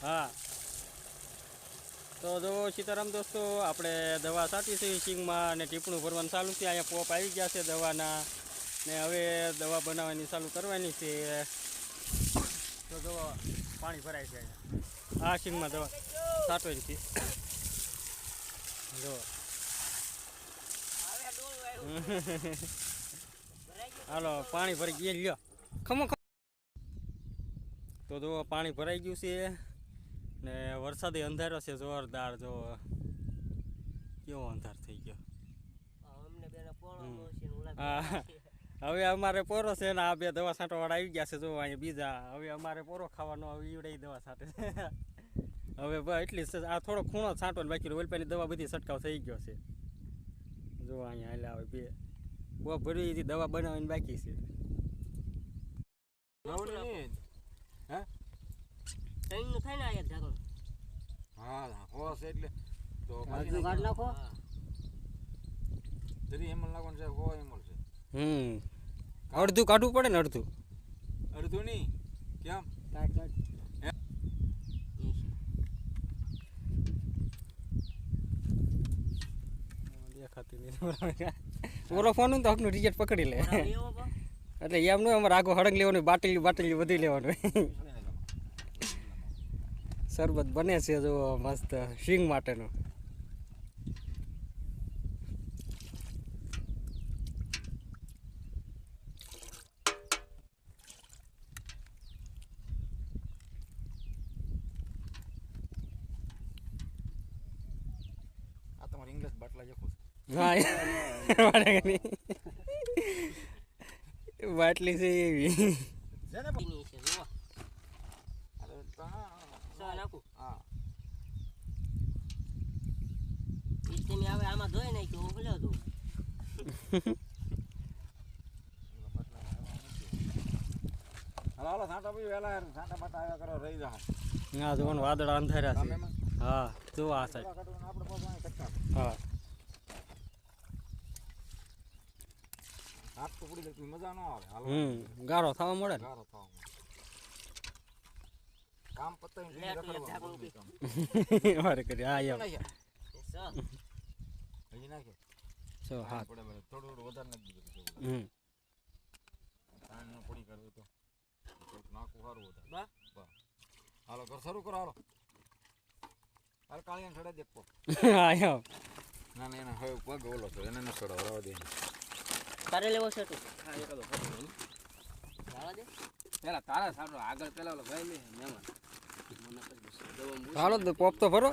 હા તો જો સીતારામ દોસ્તો આપણે દવા છાંટી છે સિંગમાં અને ટીપણું ભરવાનું ચાલુ છે. અહીંયા પોપ આવી ગયા છે દવાના ને હવે દવા બનાવવાની ચાલુ કરવાની છે. તો જો પાણી ભરાય છે અહીંયા આ સિંગમાં દવા છાંટવાની છે. જો હાલો પાણી ભરી ગયા લ્યો ખમો. તો જો પાણી ભરાઈ ગયું છે ને વરસાદી અંધારો છે જોરદાર. જો કેવો અંધાર થઈ ગયો. હા હવે અમારે પોરો છે ને આ બે દવા છાંટવાવાળા આવી ગયા છે. જો અહીંયા બીજા હવે અમારે પોરો ખાવાનો ઈવડે દવા છાંટે. હવે એટલી આ થોડો ખૂણો છાંટવાનો બાકી ઓલપાની દવા બધી છંટકાવ થઈ ગયો છે. જો અહીંયા એટલે આવે બે બહુ ભરી દવા બનાવવાની બાકી છે. અડધું કાઢવું પડે ને અડધું નહીં કેમ દેખાતી નહીં. ઓલો ફોન તો હકનું ટિકિટ પકડી લે એટલે એમનું અમારે આગો હળંગ લેવાનું બાટલી બધી લેવાનું. શરબત બને છે જો મસ્ત સિંગ માટેનું. આ તમારે ઇંગ્લિશ બાટલા જખો હા બાટલી છે એવી આમાં ધોઈ નાખ્યું બોલ્યો તું. હાલો સાંટા બી વેલા સાંટા બાટા આવ્યા કરો રહી જા. હા જોવાનું વાદળા અંધાર્યા છે. હા જો આ સાઈડ હા હાથ તો પડી જાય મજા ન આવે. ગારો થવા મળે ને ગારો થવા મળે. કામ પતાવીને વારે કરી હા એમ હજી નાખ્યો સો હા પડે થોડું વધારે નાખી દીધું. પાણી ન પડી કરવું તો નાખવું સારું વધારે. હાલો ઘર શરૂ કરો. હાલો હાલ કાળિયા છોડે દેખો. હા એમ ના ના એના હવે પગ ઓલો છો એને ન છોડો રવા દે. તારે લેવો છે તું પેલા તારા સારો આગળ પેલા ઓલો ભાઈ લે મહેમાન હાલો તો પોપ તો ભરો.